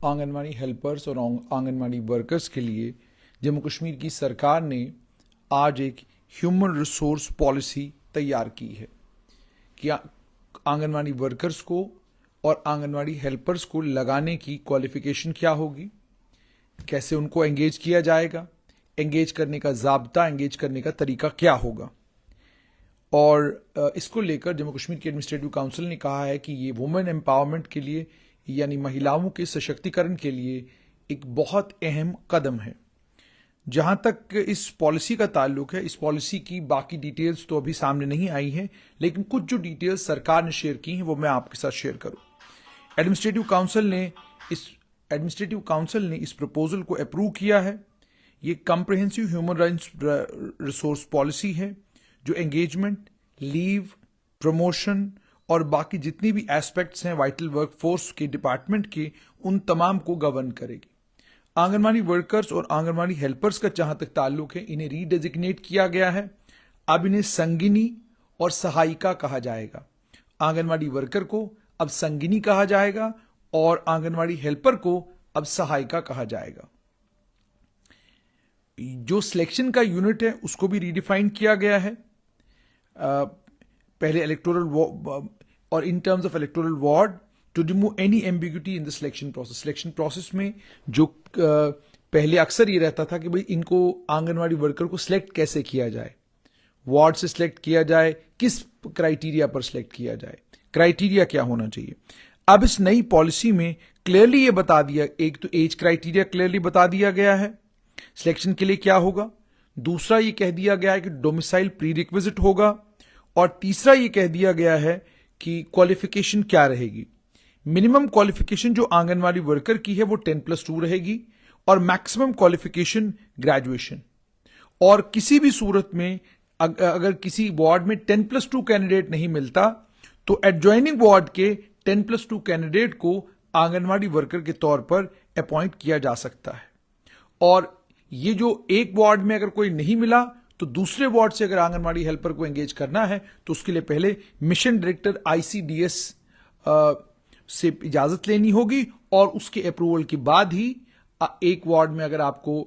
Anganwadi helpers और anganwadi workers के लिए जम्मू कश्मीर की सरकार ने आज एक ह्यूमन रिसोर्स पॉलिसी तैयार की है कि आंगनवाड़ी वर्कर्स को और आंगनवाड़ी हेल्पर्स को लगाने की क्वालिफिकेशन क्या होगी, कैसे उनको एंगेज किया जाएगा, एंगेज करने का ज़ाब्ता, एंगेज करने का तरीका क्या होगा। और इसको लेकर जम्मू कश्मीर की एडमिनिस्ट्रेटिव काउंसिल ने कहा है कि ये वुमेन एम्पावरमेंट के लिए यानी महिलाओं के सशक्तिकरण के लिए एक बहुत अहम कदम है। जहां तक इस पॉलिसी का ताल्लुक है, इस पॉलिसी की बाकी डिटेल्स तो अभी सामने नहीं आई हैं, लेकिन कुछ जो डिटेल्स सरकार ने शेयर की हैं वो मैं आपके साथ शेयर करूं। एडमिनिस्ट्रेटिव काउंसिल ने इस प्रपोजल को अप्रूव किया है। ये comprehensive human rights resource policy है जो एंगेजमेंट, लीव, प्रमोशन और बाकी जितनी भी एस्पेक्ट्स हैं वाइटल वर्कफोर्स के डिपार्टमेंट के, उन तमाम को गवर्न करेगी। आंगनवाड़ी वर्कर्स और आंगनवाड़ी हेल्पर्स का जहां तक ताल्लुक है, इन्हें रीडेजिग्नेट किया गया है। अब इन्हें संगिनी और सहायिका कहा जाएगा। आंगनवाड़ी वर्कर को अब संगिनी कहा जाएगा और आंगनवाड़ी हेल्पर को अब सहायिका कहा जाएगा। जो सिलेक्शन का यूनिट है उसको भी रीडिफाइन किया गया है। पहले इलेक्टोरल और in terms of electoral ward to remove any ambiguity in the selection process. Selection process में जो पहले अक्सर ये रहता था कि भाई इनको आंगनवाड़ी वर्कर को सिलेक्ट कैसे किया जाए, वार्ड से सिलेक्ट किया जाए, किस क्राइटेरिया पर सिलेक्ट किया जाए, क्राइटेरिया क्या होना चाहिए। अब इस नई पॉलिसी में क्लियरली ये बता दिया, एक तो एज क्राइटेरिया क्लियरली बता दिया गया है सिलेक्शन के लिए क्या होगा, दूसरा ये कह दिया गया है कि डोमिसाइल प्री रिक्विजिट होगा, और तीसरा ये कह दिया गया है कि क्वालिफिकेशन क्या रहेगी। मिनिमम क्वालिफिकेशन जो आंगनवाड़ी वर्कर की है वो 10+2 रहेगी और मैक्सिमम क्वालिफिकेशन ग्रेजुएशन। और किसी भी सूरत में अगर किसी वार्ड में 10+2 कैंडिडेट नहीं मिलता तो एडजॉइनिंग वार्ड के 10+2 कैंडिडेट को आंगनवाड़ी वर्कर के तौर पर अपॉइंट किया जा सकता है। और ये जो एक वार्ड में अगर कोई नहीं मिला तो दूसरे वार्ड से अगर आंगनवाड़ी हेल्पर को एंगेज करना है तो उसके लिए पहले मिशन डायरेक्टर ICDS से इजाजत लेनी होगी और उसके अप्रूवल के बाद ही एक वार्ड में अगर आपको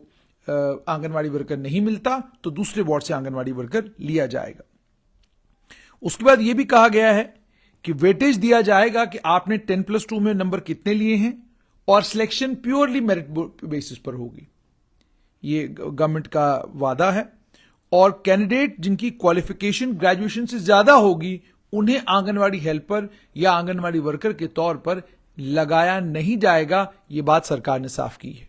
आंगनवाड़ी वर्कर नहीं मिलता तो दूसरे वार्ड से आंगनवाड़ी वर्कर लिया जाएगा। उसके बाद यह भी कहा गया है कि वेटेज दिया जाएगा कि आपने 10+2 में नंबर कितने लिए हैं और सिलेक्शन प्योरली मेरिट बेसिस पर होगी। ये गवर्नमेंट का वादा है। और कैंडिडेट जिनकी क्वालिफिकेशन ग्रेजुएशन से ज्यादा होगी उन्हें आंगनवाड़ी हेल्पर या आंगनवाड़ी वर्कर के तौर पर लगाया नहीं जाएगा। यह बात सरकार ने साफ की है।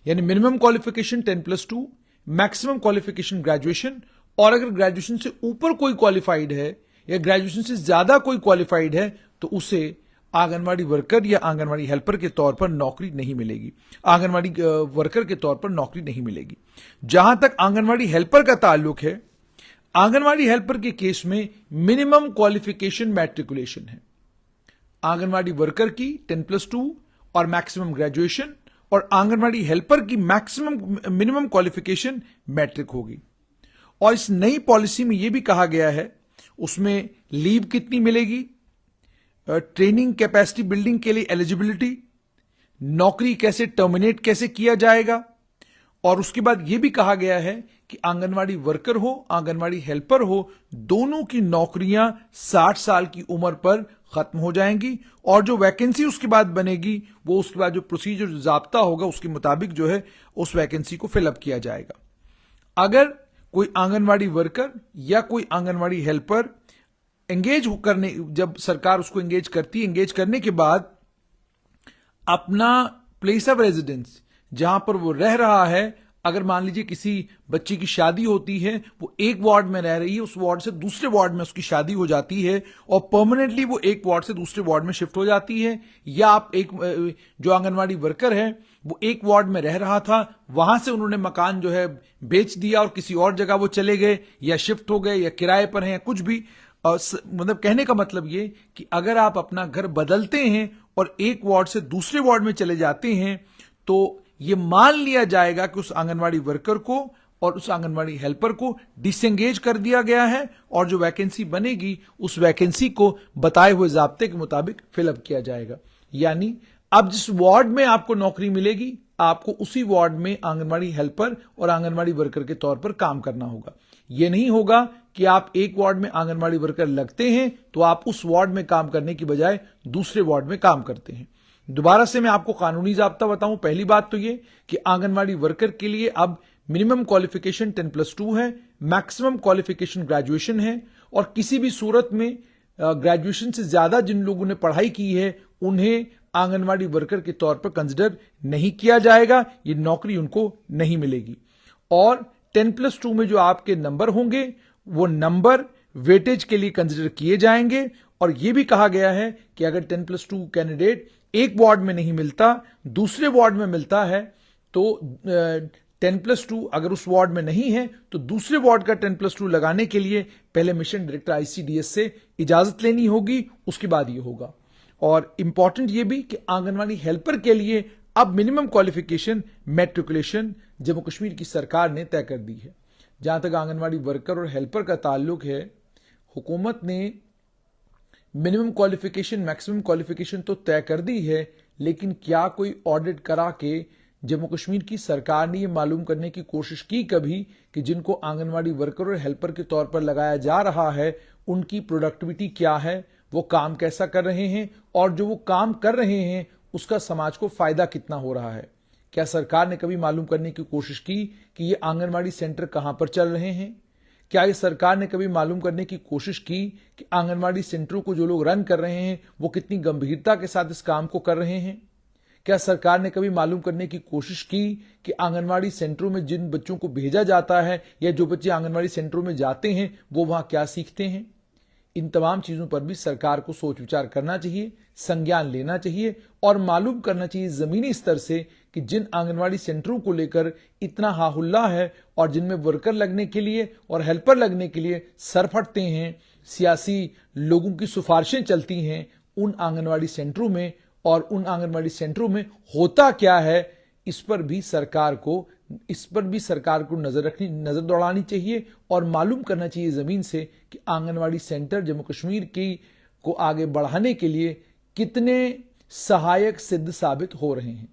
यानी minimum qualification 10+2, maximum qualification graduation, और अगर ग्रेजुएशन से ऊपर कोई क्वालिफाइड है या ग्रेजुएशन से ज्यादा कोई क्वालिफाइड है तो उसे आंगनवाड़ी वर्कर या आंगनवाड़ी हेल्पर के तौर पर नौकरी नहीं मिलेगी, आंगनवाड़ी वर्कर के तौर पर नौकरी नहीं मिलेगी। जहां तक आंगनवाड़ी हेल्पर का ताल्लुक है, आंगनवाड़ी हेल्पर के केस में मिनिमम क्वालिफिकेशन मैट्रिकुलेशन है। आंगनवाड़ी वर्कर की 10+2 और मैक्सिमम ग्रेजुएशन, और आंगनवाड़ी हेल्पर की मिनिमम क्वालिफिकेशन मैट्रिक होगी। और इस नई पॉलिसी में यह भी कहा गया है उसमें लीव कितनी मिलेगी, ट्रेनिंग कैपेसिटी बिल्डिंग के लिए एलिजिबिलिटी, नौकरी कैसे टर्मिनेट कैसे किया जाएगा, और उसके बाद यह भी कहा गया है कि आंगनवाड़ी वर्कर हो आंगनवाड़ी हेल्पर हो, दोनों की नौकरियां 60 साल की उम्र पर खत्म हो जाएंगी और जो वैकेंसी उसके बाद बनेगी वो उसके बाद जो प्रोसीजर जाब्ता होगा उसके मुताबिक जो है उस वैकेंसी को फिलअप किया जाएगा। अगर कोई आंगनवाड़ी वर्कर या कोई आंगनवाड़ी हेल्पर एंगेज करने, जब सरकार उसको एंगेज करती है, एंगेज करने के बाद अपना प्लेस ऑफ रेजिडेंस जहां पर वो रह रहा है, अगर मान लीजिए किसी बच्ची की शादी होती है, वो एक वार्ड में रह रही है, उस वार्ड से दूसरे वार्ड में उसकी शादी हो जाती है और परमानेंटली वो एक वार्ड से दूसरे वार्ड में शिफ्ट हो जाती है, या आप जो आंगनवाड़ी वर्कर है वो एक वार्ड में रह रहा था, वहां से उन्होंने मकान जो है बेच दिया और किसी और जगह वो चले गए या शिफ्ट हो गए या किराए पर हैं या कुछ भी, मतलब कहने का मतलब ये कि अगर आप अपना घर बदलते हैं और एक वार्ड से दूसरे वार्ड में चले जाते हैं तो ये मान लिया जाएगा कि उस आंगनवाड़ी वर्कर को और उस आंगनवाड़ी हेल्पर को डिसएंगेज कर दिया गया है और जो वैकेंसी बनेगी उस वैकेंसी को बताए हुए जाब्ते के मुताबिक फिलअप किया जाएगा। यानी अब जिस वार्ड में आपको नौकरी मिलेगी, आपको उसी वार्ड में आंगनवाड़ी हेल्पर और आंगनवाड़ी वर्कर के तौर पर काम करना होगा। यह नहीं होगा कि आप एक वार्ड में आंगनवाड़ी वर्कर लगते हैं तो आप उस वार्ड में काम करने की बजाय दूसरे वार्ड में काम करते हैं। दोबारा से मैं आपको कानूनी जाब्ता बताऊं। पहली बात तो यह कि आंगनवाड़ी वर्कर के लिए अब मिनिमम क्वालिफिकेशन 10+2 है, मैक्सिमम क्वालिफिकेशन ग्रेजुएशन है, और किसी भी सूरत में ग्रेजुएशन से ज्यादा जिन लोगों ने पढ़ाई की है उन्हें आंगनवाड़ी वर्कर के तौर पर कंसिडर नहीं किया जाएगा, ये नौकरी उनको नहीं मिलेगी। और 10+2 में जो आपके नंबर होंगे वो नंबर वेटेज के लिए कंसिडर किए जाएंगे। और यह भी कहा गया है कि अगर 10+2 कैंडिडेट एक वार्ड में नहीं मिलता, दूसरे वार्ड में मिलता है, तो 10+2 अगर उस वार्ड में नहीं है तो दूसरे वार्ड का 10+2 लगाने के लिए पहले मिशन डायरेक्टर ICDS से इजाजत लेनी होगी, उसके बाद ये होगा। और इंपॉर्टेंट ये भी कि आंगनवाड़ी हेल्पर के लिए अब minimum qualification matriculation Jammu Kashmir की सरकार ने तय कर दी है। जहां तक आंगनवाड़ी वर्कर और हेल्पर का ताल्लुक है, हुकूमत ने मिनिमम क्वालिफिकेशन मैक्सिमम क्वालिफिकेशन तो तय कर दी है, लेकिन क्या कोई ऑडिट करा के जम्मू कश्मीर की सरकार ने यह मालूम करने की कोशिश की कभी कि जिनको आंगनवाड़ी वर्कर और हेल्पर के तौर पर लगाया जा रहा है उनकी प्रोडक्टिविटी क्या है, वो काम कैसा कर रहे हैं, और जो वो काम कर रहे हैं उसका समाज को फायदा कितना हो रहा है? क्या सरकार ने कभी मालूम करने की कोशिश की कि ये आंगनवाड़ी सेंटर कहां पर चल रहे हैं? क्या ये सरकार ने कभी मालूम करने की कोशिश की कि आंगनवाड़ी सेंटरों को जो लोग रन कर रहे हैं वो कितनी गंभीरता के साथ इस काम को कर रहे हैं? क्या सरकार ने कभी मालूम करने की कोशिश की कि आंगनवाड़ी सेंटरों में जिन बच्चों को भेजा जाता है या जो बच्चे आंगनवाड़ी सेंटरों में जाते हैं वो वहां क्या सीखते हैं? इन तमाम चीजों पर भी सरकार को सोच विचार करना चाहिए, संज्ञान लेना चाहिए और मालूम करना चाहिए जमीनी स्तर से कि जिन आंगनवाड़ी सेंटरों को लेकर इतना हाहुल्ला है और जिनमें वर्कर लगने के लिए और हेल्पर लगने के लिए सर फटते हैं, सियासी लोगों की सिफारिशें चलती हैं, उन आंगनवाड़ी सेंटरों में और उन आंगनवाड़ी सेंटरों में होता क्या है, इस पर भी सरकार को नजर दौड़ानी चाहिए और मालूम करना चाहिए जमीन से कि आंगनवाड़ी सेंटर जम्मू कश्मीर को आगे बढ़ाने के लिए कितने सहायक सिद्ध साबित हो रहे हैं।